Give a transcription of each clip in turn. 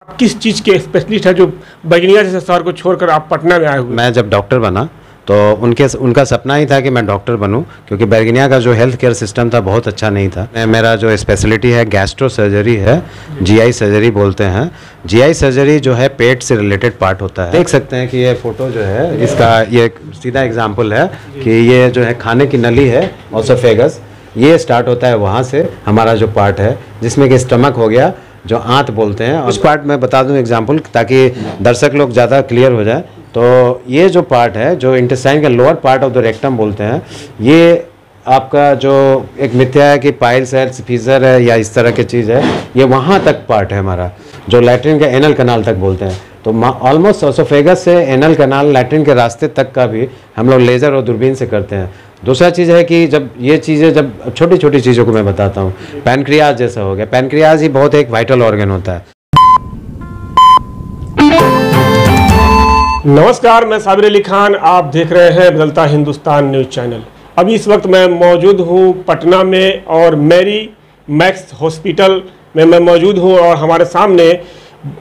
किस चीज़ के स्पेशलिस्ट है जो बर्गिनिया जैसे शहर को छोड़कर आप पटना में आए हुए? मैं जब डॉक्टर बना तो उनका सपना ही था कि मैं डॉक्टर बनूं, क्योंकि बर्गिनिया का जो हेल्थ केयर सिस्टम था बहुत अच्छा नहीं था। मेरा जो स्पेशलिटी है गैस्ट्रो सर्जरी है, जीआई सर्जरी बोलते हैं। जीआई सर्जरी जो है पेट से रिलेटेड पार्ट होता है। देख सकते हैं कि ये फोटो जो है इसका ये सीधा एग्जाम्पल है कि ये जो है खाने की नली है ओसोफेगस, ये स्टार्ट होता है वहाँ से हमारा जो पार्ट है, जिसमें कि स्टमक हो गया जो आंत बोलते हैं। उस पार्ट में बता दूं एग्जांपल ताकि दर्शक लोग ज़्यादा क्लियर हो जाए। तो ये जो पार्ट है जो इंटेस्टाइन का lower part of the rectum बोलते हैं, ये आपका जो एक मिथ्या है कि पाइल्स है, फीजर है या इस तरह की चीज़ है, ये वहाँ तक पार्ट है हमारा जो लैट्रिन का एनल कनाल तक बोलते हैं। तो ऑलमोस्ट ओसोफेगस से एनल कनाल लैट्रिन के रास्ते तक का भी हम लोग लेज़र और दूरबीन से करते हैं। दूसरा चीज़ है कि जब ये चीज़ें जब छोटी छोटी चीज़ों को मैं बताता हूँ, पैनक्रियाज जैसा हो गया, पैनक्रियाज ही बहुत एक वाइटल ऑर्गन होता है। नमस्कार, मैं साबिर अली खान, आप देख रहे हैं बदलता हिंदुस्तान न्यूज़ चैनल। अभी इस वक्त मैं मौजूद हूँ पटना में और मैरी मैक्स हॉस्पिटल में मैं मौजूद हूँ और हमारे सामने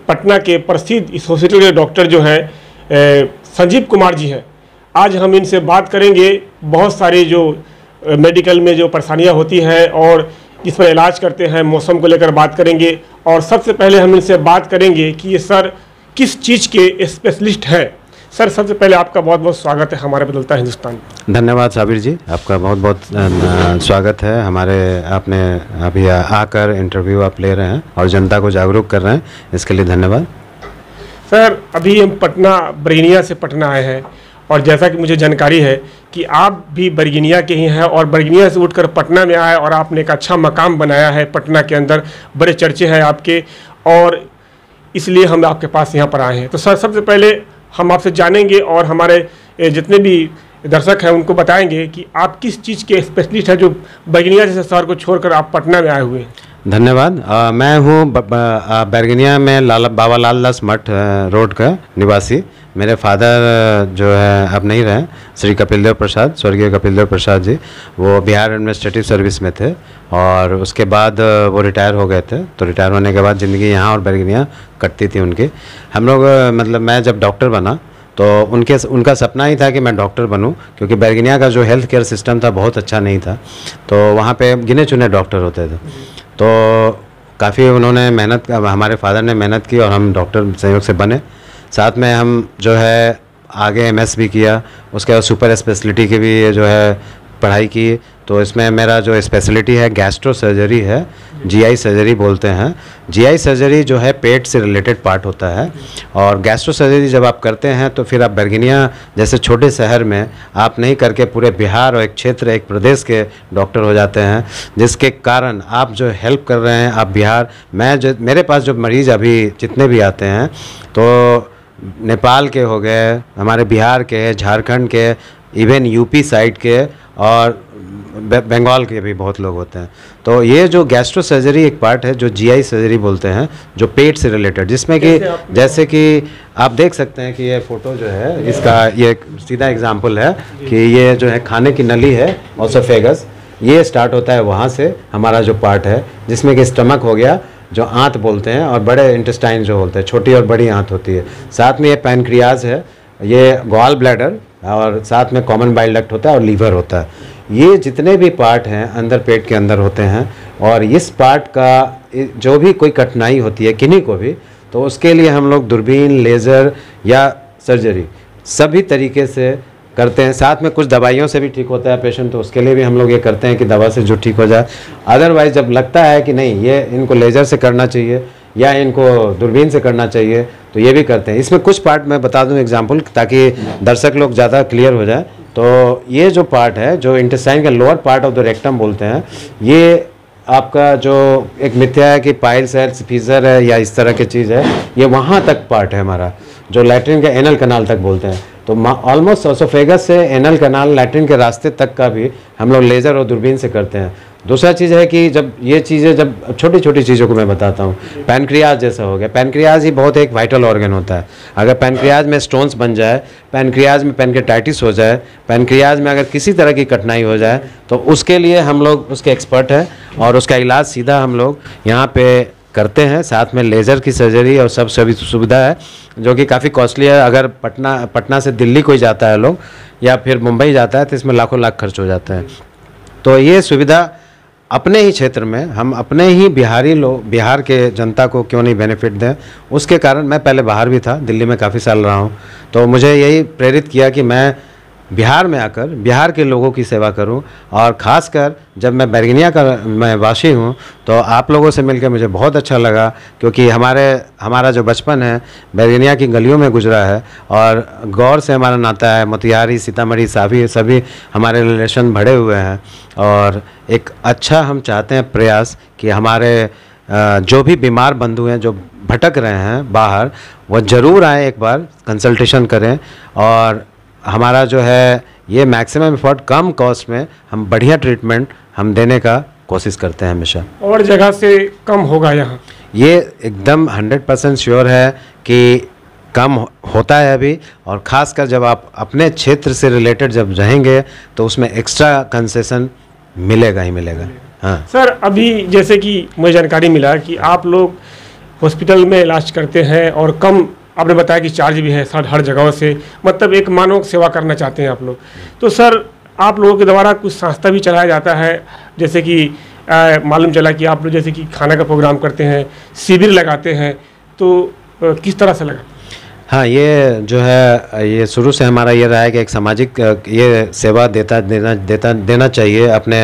पटना के प्रसिद्ध इस हॉस्पिटल के डॉक्टर जो हैं संजीव कुमार जी हैं। आज हम इनसे बात करेंगे बहुत सारी जो मेडिकल में जो परेशानियां होती हैं और जिस पर इलाज करते हैं, मौसम को लेकर बात करेंगे। और सबसे पहले हम इनसे बात करेंगे कि ये सर किस चीज़ के स्पेशलिस्ट हैं। सर, सबसे पहले आपका बहुत बहुत स्वागत है हमारे बदलता हिंदुस्तान। धन्यवाद साबिर जी, आपका बहुत बहुत स्वागत है हमारे। आपने अभी आकर इंटरव्यू आप ले रहे हैं और जनता को जागरूक कर रहे हैं, इसके लिए धन्यवाद। सर, अभी हम पटना बर्गिनिया से पटना आए हैं और जैसा कि मुझे जानकारी है कि आप भी बर्गिनिया के ही हैं और बर्गिनिया से उठकर पटना में आए और आपने एक अच्छा मकाम बनाया है पटना के अंदर, बड़े चर्चे हैं आपके, और इसलिए हम आपके पास यहाँ पर आए हैं। तो सर, सबसे पहले हम आपसे जानेंगे और हमारे जितने भी दर्शक हैं उनको बताएंगे कि आप किस चीज़ के स्पेशलिस्ट हैं जो बर्गिनिया जैसे शहर को छोड़कर आप पटना में आए हुए हैं। धन्यवाद। मैं हूँ बर्गिनिया में बाबा लाल दास मठ रोड का निवासी। मेरे फादर जो है अब नहीं रहे, श्री कपिल देव प्रसाद, स्वर्गीय कपिल देव प्रसाद जी, वो बिहार एडमिनिस्ट्रेटिव सर्विस में थे और उसके बाद वो रिटायर हो गए थे। तो रिटायर होने के बाद ज़िंदगी यहाँ और बर्गिनिया कटती थी उनकी। हम लोग मतलब मैं जब डॉक्टर बना तो उनका सपना ही था कि मैं डॉक्टर बनूं, क्योंकि बर्गिनिया का जो हेल्थ केयर सिस्टम था बहुत अच्छा नहीं था। तो वहाँ पे गिने चुने डॉक्टर होते थे। तो काफ़ी उन्होंने मेहनत, हमारे फादर ने मेहनत की और हम डॉक्टर संयोग से बने। साथ में हम जो है आगे एमएस भी किया, उसके बाद सुपर स्पेशलिटी की भी जो है पढ़ाई की। तो इसमें मेरा जो स्पेशलिटी है गैस्ट्रो सर्जरी है, जीआई सर्जरी बोलते हैं। जीआई सर्जरी जो है पेट से रिलेटेड पार्ट होता है और गैस्ट्रो सर्जरी जब आप करते हैं तो फिर आप बर्गिनिया जैसे छोटे शहर में आप नहीं करके पूरे बिहार और एक क्षेत्र, एक प्रदेश के डॉक्टर हो जाते हैं, जिसके कारण आप जो हेल्प कर रहे हैं आप बिहार। मेरे पास जो मरीज़ अभी जितने भी आते हैं तो नेपाल के हो गए, हमारे बिहार के, झारखंड के, इवन यूपी साइड के और बंगाल के भी बहुत लोग होते हैं। तो ये जो गैस्ट्रो सर्जरी एक पार्ट है जो जीआई सर्जरी बोलते हैं, जो पेट से रिलेटेड, जिसमें कि जैसे कि आप देख सकते हैं कि ये फोटो जो है इसका ये सीधा एग्जांपल है कि ये जो है खाने की नली है ओसोफेगस, ये स्टार्ट होता है वहाँ से हमारा जो पार्ट है, जिसमें कि स्टमक हो गया जो आंत बोलते हैं और बड़े इंटेस्टाइन जो बोलते हैं, छोटी और बड़ी आंत होती है। साथ में ये पैनक्रियाज है, ये गॉल ब्लैडर और साथ में कॉमन बाइल डक्ट होता है और लीवर होता है। ये जितने भी पार्ट हैं अंदर पेट के अंदर होते हैं और इस पार्ट का जो भी कोई कठिनाई होती है किन्हीं को भी, तो उसके लिए हम लोग दूरबीन, लेज़र या सर्जरी सभी तरीके से करते हैं। साथ में कुछ दवाइयों से भी ठीक होता है पेशेंट, तो उसके लिए भी हम लोग ये करते हैं कि दवा से जो ठीक हो जाए। अदरवाइज़ जब लगता है कि नहीं ये इनको लेज़र से करना चाहिए या इनको दूरबीन से करना चाहिए तो ये भी करते हैं। इसमें कुछ पार्ट मैं बता दूं एग्जांपल ताकि दर्शक लोग ज़्यादा क्लियर हो जाए। तो ये जो पार्ट है जो इंटेस्टाइन का lower part of the rectum बोलते हैं, ये आपका जो एक मिथ्या है कि पाइल्स है, फीजर है या इस तरह की चीज़ है, ये वहाँ तक पार्ट है हमारा जो लैट्रिन का एनल कनाल तक बोलते हैं। तो ऑलमोस्ट ओसोफेगस से एनल कनाल लैट्रिन के रास्ते तक का भी हम लोग लेज़र और दूरबीन से करते हैं। दूसरा चीज़ है कि जब ये चीज़ें जब छोटी छोटी चीज़ों को मैं बताता हूँ, पैनक्रियाज जैसा हो गया, पैनक्रियाज ही बहुत एक वाइटल ऑर्गन होता है। अगर पैनक्रियाज में स्टोन्स बन जाए, पैनक्रियाज में पैनक्रियाटाइटिस हो जाए, पैनक्रियाज में अगर किसी तरह की कठिनाई हो जाए तो उसके लिए हम लोग उसके एक्सपर्ट हैं और उसका इलाज सीधा हम लोग यहाँ पे करते हैं। साथ में लेज़र की सर्जरी और सब सभी सुविधा है जो कि काफ़ी कॉस्टली है। अगर पटना से दिल्ली कोई जाता है लोग या फिर मुंबई जाता है तो इसमें लाखों लाख खर्च हो जाता है। तो ये सुविधा अपने ही क्षेत्र में हम अपने ही बिहार के जनता को क्यों नहीं बेनिफिट दें। उसके कारण मैं पहले बाहर भी था, दिल्ली में काफ़ी साल रहा हूँ, तो मुझे यही प्रेरित किया कि मैं बिहार में आकर बिहार के लोगों की सेवा करूं। और ख़ासकर जब मैं बैरगनिया का मैं वासी हूं तो आप लोगों से मिलकर मुझे बहुत अच्छा लगा, क्योंकि हमारा जो बचपन है बैरगनिया की गलियों में गुजरा है और गौर से हमारा नाता है। मोतिहारी, सीतामढ़ी, सभी हमारे रिलेशन बढ़े हुए हैं। और एक अच्छा हम चाहते हैं प्रयास कि हमारे जो भी बीमार बंधु हैं जो भटक रहे हैं बाहर, वो ज़रूर आएँ, एक बार कंसल्टेशन करें। और हमारा जो है ये मैक्सिमम एफर्ट कम कॉस्ट में हम बढ़िया ट्रीटमेंट हम देने का कोशिश करते हैं हमेशा। और जगह से कम होगा यहाँ? ये एकदम 100% श्योर है कि कम होता है अभी, और ख़ासकर जब आप अपने क्षेत्र से रिलेटेड जब रहेंगे तो उसमें एक्स्ट्रा कंसेशन मिलेगा ही मिलेगा। हाँ सर, अभी जैसे कि मुझे जानकारी मिला कि आप लोग हॉस्पिटल में इलाज करते हैं और कम, आपने बताया कि चार्ज भी है हर जगहों से, मतलब एक मानव सेवा करना चाहते हैं आप लोग। तो सर, आप लोगों के द्वारा कुछ संस्था भी चलाया जाता है, जैसे कि मालूम चला कि आप लोग जैसे कि खाना का प्रोग्राम करते हैं, शिविर लगाते हैं, तो किस तरह से लगा? हाँ, ये जो है ये शुरू से हमारा ये रहा है कि एक सामाजिक ये सेवा देना चाहिए अपने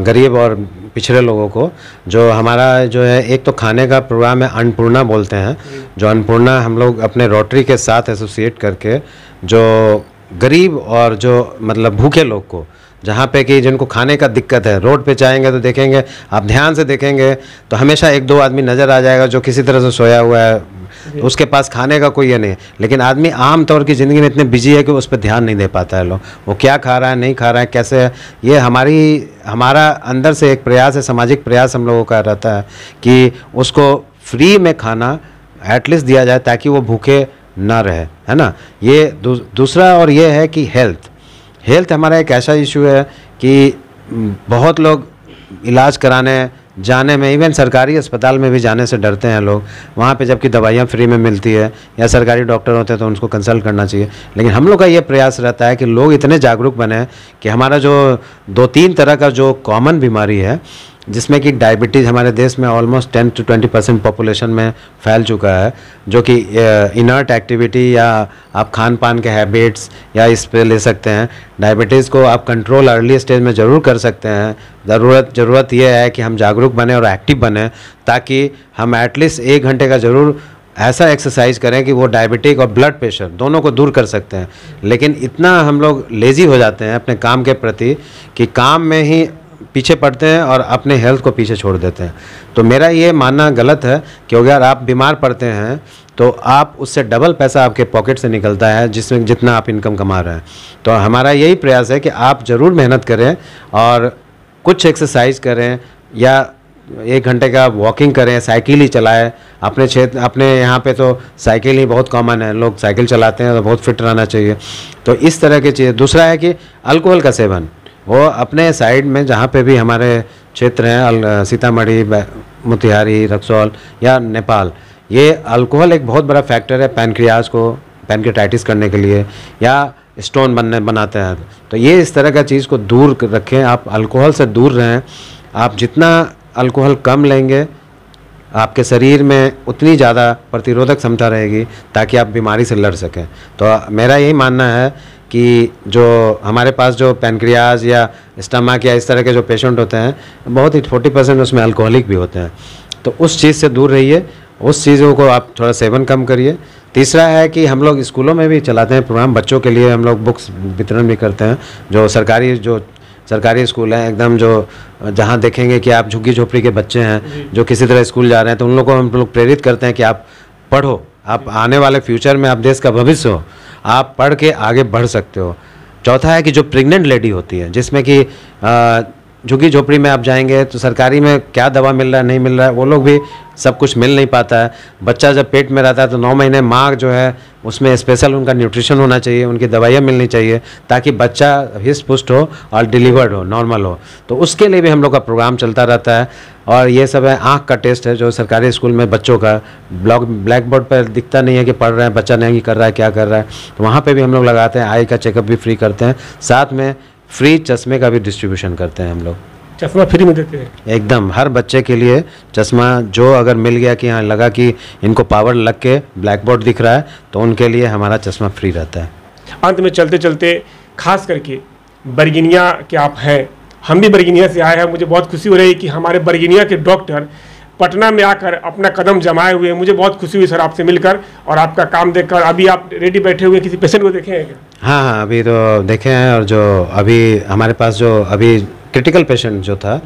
गरीब और पिछड़े लोगों को। जो हमारा जो है एक तो खाने का प्रोग्राम है, अन्नपूर्णा बोलते हैं, जो अन्नपूर्णा हम लोग अपने रोटरी के साथ एसोसिएट करके जो गरीब और जो मतलब भूखे लोग को, जहाँ पे कि जिनको खाने का दिक्कत है, रोड पे जाएंगे तो देखेंगे, आप ध्यान से देखेंगे तो हमेशा एक दो आदमी नज़र आ जाएगा जो किसी तरह से सोया हुआ है, तो उसके पास खाने का कोई ये नहीं। लेकिन आदमी आम तौर की ज़िंदगी में इतने बिजी है कि उस पर ध्यान नहीं दे पाता है लोग, वो क्या खा रहा है, नहीं खा रहा है, कैसे है। ये हमारा अंदर से एक प्रयास है, सामाजिक प्रयास हम लोगों का रहता है कि उसको फ्री में खाना एटलीस्ट दिया जाए ताकि वो भूखे ना रहे, है ना। ये दूसरा और ये है कि हेल्थ हमारा एक ऐसा इशू है कि बहुत लोग इलाज कराने जाने में, इवन सरकारी अस्पताल में भी जाने से डरते हैं लोग वहाँ पे, जबकि दवाइयाँ फ्री में मिलती है या सरकारी डॉक्टर होते हैं तो उनको कंसल्ट करना चाहिए। लेकिन हम लोग का ये प्रयास रहता है कि लोग इतने जागरूक बने कि हमारा जो 2-3 तरह का जो कॉमन बीमारी है, जिसमें कि डायबिटीज़ हमारे देश में ऑलमोस्ट 10 to 20% पॉपुलेशन में फैल चुका है, जो कि इनर्ट एक्टिविटी या आप खान पान के हैबिट्स या इस पे ले सकते हैं। डायबिटीज़ को आप कंट्रोल अर्ली स्टेज में ज़रूर कर सकते हैं। ज़रूरत यह है कि हम जागरूक बने और एक्टिव बने, ताकि हम एटलीस्ट 1 घंटे का ज़रूर ऐसा एक्सरसाइज करें कि वो डायबिटिक और ब्लड प्रेशर दोनों को दूर कर सकते हैं। लेकिन इतना हम लोग लेज़ी हो जाते हैं अपने काम के प्रति कि काम में ही पीछे पड़ते हैं और अपने हेल्थ को पीछे छोड़ देते हैं। तो मेरा ये मानना गलत है कि अगर आप बीमार पड़ते हैं तो आप उससे डबल पैसा आपके पॉकेट से निकलता है जिसमें जितना आप इनकम कमा रहे हैं। तो हमारा यही प्रयास है कि आप ज़रूर मेहनत करें और कुछ एक्सरसाइज करें या 1 घंटे का वॉकिंग करें, साइकिल ही चलाएं। अपने क्षेत्र, अपने यहाँ पे तो साइकिल ही बहुत कॉमन है, लोग साइकिल चलाते हैं, तो बहुत फिट रहना चाहिए। तो इस तरह की चीज़। दूसरा है कि अल्कोहल का सेवन, वो अपने साइड में जहाँ पे भी हमारे क्षेत्र हैं, सीतामढ़ी, मोतिहारी, रक्सौल या नेपाल, ये अल्कोहल एक बहुत बड़ा फैक्टर है पैनक्रियाटाइटिस करने के लिए, या स्टोन बनाते हैं। तो ये इस तरह का चीज़ को दूर रखें, आप अल्कोहल से दूर रहें। आप जितना अल्कोहल कम लेंगे, आपके शरीर में उतनी ज़्यादा प्रतिरोधक क्षमता रहेगी ताकि आप बीमारी से लड़ सकें। तो मेरा यही मानना है कि जो हमारे पास जो पैनक्रियाज या स्टमक या इस तरह के जो पेशेंट होते हैं, बहुत ही 40% उसमें अल्कोहलिक भी होते हैं। तो उस चीज़ से दूर रहिए, उस चीज़ों को आप थोड़ा सेवन कम करिए। तीसरा है कि हम लोग स्कूलों में भी चलाते हैं प्रोग्राम, बच्चों के लिए हम लोग बुक्स वितरण भी करते हैं। जो सरकारी स्कूल हैं एकदम, जो जहाँ देखेंगे कि आप झुग्गी झोपड़ी के बच्चे हैं जो किसी तरह स्कूल जा रहे हैं, तो उन लोगों को हम लोग प्रेरित करते हैं कि आप पढ़ो, आप आने वाले फ्यूचर में आप देश का भविष्य हो, आप पढ़ के आगे बढ़ सकते हो। चौथा है कि जो प्रेग्नेंट लेडी होती है, जिसमें कि झुग्गी झोपड़ी में आप जाएंगे तो सरकारी में क्या दवा मिल रहा है नहीं मिल रहा है वो लोग भी सब कुछ मिल नहीं पाता है। बच्चा जब पेट में रहता है तो 9 महीने माँ जो है उसमें स्पेशल उनका न्यूट्रिशन होना चाहिए, उनकी दवाइयाँ मिलनी चाहिए ताकि बच्चा हिस्ट पुस्ट हो और डिलीवर्ड हो, नॉर्मल हो। तो उसके लिए भी हम लोग का प्रोग्राम चलता रहता है। और ये सब है, आँख का टेस्ट है जो सरकारी स्कूल में बच्चों का ब्लैक बोर्ड पर दिखता नहीं है कि पढ़ रहे हैं, बच्चा नहीं कर रहा है क्या कर रहा है, तो वहाँ पर भी हम लोग लगाते हैं। आई का चेकअप भी फ्री करते हैं, साथ में फ्री चश्मे का भी डिस्ट्रीब्यूशन करते हैं हम लोग। चश्मा फ्री में देते हैं एकदम, हर बच्चे के लिए चश्मा जो अगर मिल गया कि हाँ लगा कि इनको पावर लग के ब्लैक बोर्ड दिख रहा है तो उनके लिए हमारा चश्मा फ्री रहता है। अंत में चलते चलते खास करके बरगिनिया के आप हैं, हम भी बरगिनिया से आए हैं, मुझे बहुत खुशी हो रही है कि हमारे बरगिनिया के डॉक्टर पटना में आकर अपना कदम जमाए हुए हैं। मुझे बहुत खुशी हुई सर आपसे मिलकर और आपका काम देखकर। अभी आप रेडी बैठे हुए किसी पेशेंट को देखे हैं क्या? हाँ, अभी तो देखे हैं। और जो अभी हमारे पास जो अभी क्रिटिकल पेशेंट जो था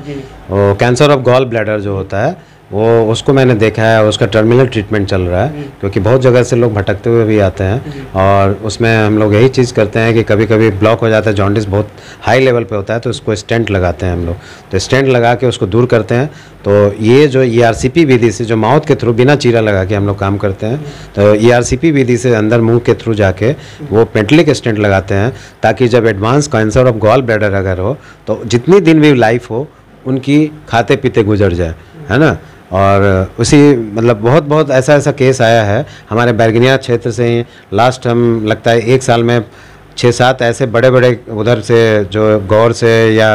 वो कैंसर ऑफ गॉल ब्लैडर जो होता है वो उसको मैंने देखा है, उसका टर्मिनल ट्रीटमेंट चल रहा है क्योंकि बहुत जगह से लोग भटकते हुए भी आते हैं। और उसमें हम लोग यही चीज़ करते हैं कि कभी कभी ब्लॉक हो जाता है, जॉन्डिस बहुत हाई लेवल पे होता है तो उसको स्टेंट लगाते हैं हम लोग। तो स्टेंट लगा के उसको दूर करते हैं। तो ये जो ERCP विधि से जो माउथ के थ्रू बिना चीरा लगा के हम लोग काम करते हैं, तो ERCP विधि से अंदर मुंह के थ्रू जाके वो पेंटलिक स्टेंट लगाते हैं ताकि जब advance cancer of gall bladder अगर हो तो जितनी दिन भी लाइफ हो उनकी खाते पीते गुजर जाए, है ना। और उसी मतलब बहुत ऐसा केस आया है हमारे बैरगनिया क्षेत्र से ही। लास्ट हम लगता है 1 साल में 6-7 ऐसे बड़े उधर से जो गौर से या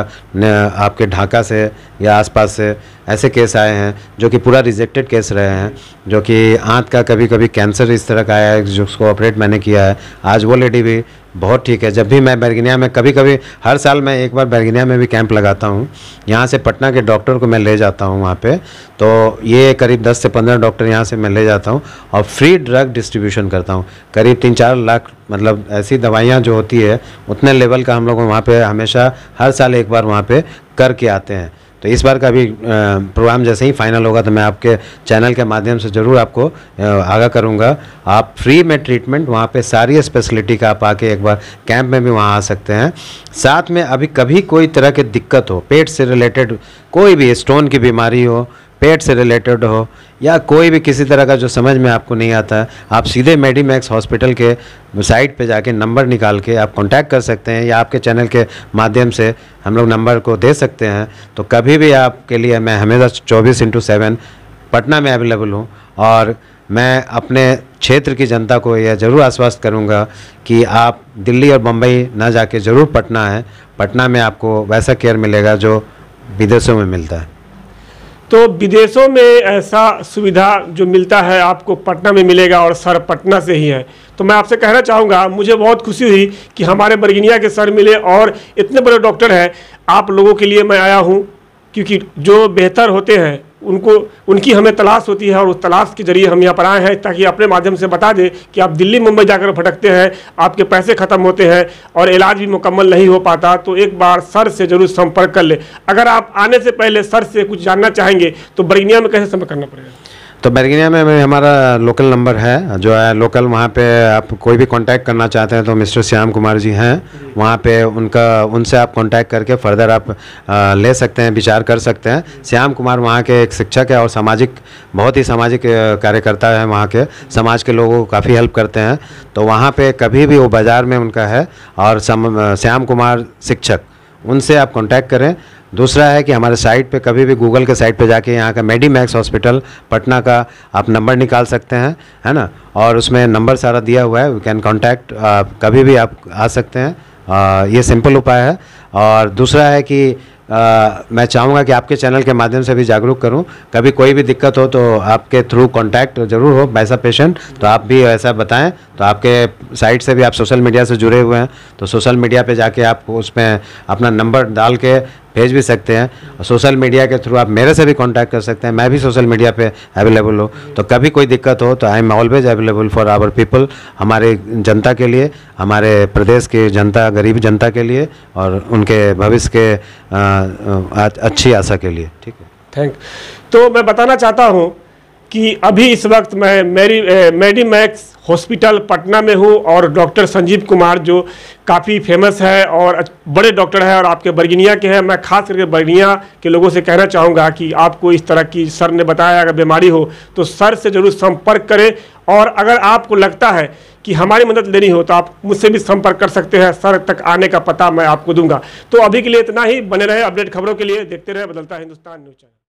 आपके ढाका से या आसपास से ऐसे केस आए हैं जो कि पूरा रिजेक्टेड केस रहे हैं, जो कि आंत का कभी कैंसर इस तरह का आया है जिसको ऑपरेट मैंने किया है। आज वो लेडी भी बहुत ठीक है। जब भी मैं बैरगनिया में कभी हर साल मैं एक बार बैरगनिया में भी कैंप लगाता हूँ, यहाँ से पटना के डॉक्टर को मैं ले जाता हूँ वहाँ पे। तो ये करीब 10 से 15 डॉक्टर यहाँ से मैं ले जाता हूँ और फ्री ड्रग डिस्ट्रीब्यूशन करता हूँ। करीब 3-4 लाख मतलब ऐसी दवाइयाँ जो होती है उतने लेवल का हम लोग वहाँ पे हमेशा हर साल एक बार वहाँ पे करके आते हैं। तो इस बार का भी प्रोग्राम जैसे ही फाइनल होगा तो मैं आपके चैनल के माध्यम से ज़रूर आपको आगाह करूंगा। आप फ्री में ट्रीटमेंट वहाँ पे सारी स्पेशलिटी का आप आके एक बार कैंप में भी वहाँ आ सकते हैं। साथ में अभी कभी कोई तरह की दिक्कत हो, पेट से रिलेटेड कोई भी स्टोन की बीमारी हो, पेट से रिलेटेड हो या कोई भी किसी तरह का जो समझ में आपको नहीं आता है, आप सीधे मेडीमैक्स हॉस्पिटल के साइट पे जाके नंबर निकाल के आप कांटेक्ट कर सकते हैं या आपके चैनल के माध्यम से हम लोग नंबर को दे सकते हैं। तो कभी भी आपके लिए मैं हमेशा 24/7 पटना में अवेलेबल हूँ। और मैं अपने क्षेत्र की जनता को यह ज़रूर आश्वस्त करूँगा कि आप दिल्ली और बम्बई ना जाके ज़रूर पटना आएँ। पटना में आपको वैसा केयर मिलेगा जो विदेशों में मिलता है। तो विदेशों में ऐसा सुविधा जो मिलता है आपको पटना में मिलेगा और सर पटना से ही है। तो मैं आपसे कहना चाहूँगा, मुझे बहुत खुशी हुई कि हमारे बरगिनिया के सर मिले और इतने बड़े डॉक्टर हैं। आप लोगों के लिए मैं आया हूँ क्योंकि जो बेहतर होते हैं उनकी हमें तलाश होती है और उस तलाश के जरिए हम यहाँ पर आए हैं ताकि अपने माध्यम से बता दें कि आप दिल्ली मुंबई जाकर भटकते हैं, आपके पैसे ख़त्म होते हैं और इलाज भी मुकम्मल नहीं हो पाता, तो एक बार सर से ज़रूर संपर्क कर ले। अगर आप आने से पहले सर से कुछ जानना चाहेंगे तो बरगिनिया में कैसे संपर्क करना पड़ेगा? तो बैरगनिया में हमारा लोकल नंबर है जो है लोकल, वहाँ पे आप कोई भी कांटेक्ट करना चाहते हैं तो मिस्टर श्याम कुमार जी हैं वहाँ पे, उनसे आप कांटेक्ट करके फर्दर आप ले सकते हैं, विचार कर सकते हैं। श्याम कुमार वहाँ के एक शिक्षक है और बहुत ही सामाजिक कार्यकर्ता है, वहाँ के समाज के लोगों को काफ़ी हेल्प करते हैं। तो वहाँ पे कभी भी वो बाज़ार में उनका है और श्याम कुमार शिक्षक, उनसे आप कांटेक्ट करें। दूसरा है कि हमारे साइट पे कभी भी गूगल के साइट पे जाके यहाँ का मेडीमैक्स हॉस्पिटल पटना का आप नंबर निकाल सकते हैं, है ना। और उसमें नंबर सारा दिया हुआ है, वी कैन कॉन्टैक्ट, कभी भी आप आ सकते हैं। ये सिंपल उपाय है। और दूसरा है कि मैं चाहूँगा कि आपके चैनल के माध्यम से भी जागरूक करूँ, कभी कोई भी दिक्कत हो तो आपके थ्रू कांटेक्ट ज़रूर हो वैसा पेशेंट, तो आप भी ऐसा बताएं। तो आपके साइट से भी आप सोशल मीडिया से जुड़े हुए हैं तो सोशल मीडिया पे जाके आप उसमें अपना नंबर डाल के भेज भी सकते हैं। और सोशल मीडिया के थ्रू आप मेरे से भी कांटेक्ट कर सकते हैं, मैं भी सोशल मीडिया पे अवेलेबल हूँ। तो कभी कोई दिक्कत हो तो I am always available for our people, हमारे जनता के लिए, हमारे प्रदेश की जनता, गरीब जनता के लिए और उनके भविष्य के अच्छी आशा के लिए। ठीक है, थैंक। तो मैं बताना चाहता हूँ कि अभी इस वक्त मैं मेडीमैक्स हॉस्पिटल पटना में हूँ और डॉक्टर संजीव कुमार जो काफ़ी फेमस है और बड़े डॉक्टर हैं और आपके बरगिनिया के हैं। मैं खास करके बरगिनिया के लोगों से कहना चाहूँगा कि आपको इस तरह की सर ने बताया अगर बीमारी हो तो सर से ज़रूर संपर्क करें, और अगर आपको लगता है कि हमारी मदद लेनी हो तो आप मुझसे भी संपर्क कर सकते हैं। सर तक आने का पता मैं आपको दूंगा। तो अभी के लिए इतना ही, बने रहे अपडेट खबरों के लिए, देखते रहे बदलता हिंदुस्तान न्यूज़ चैनल।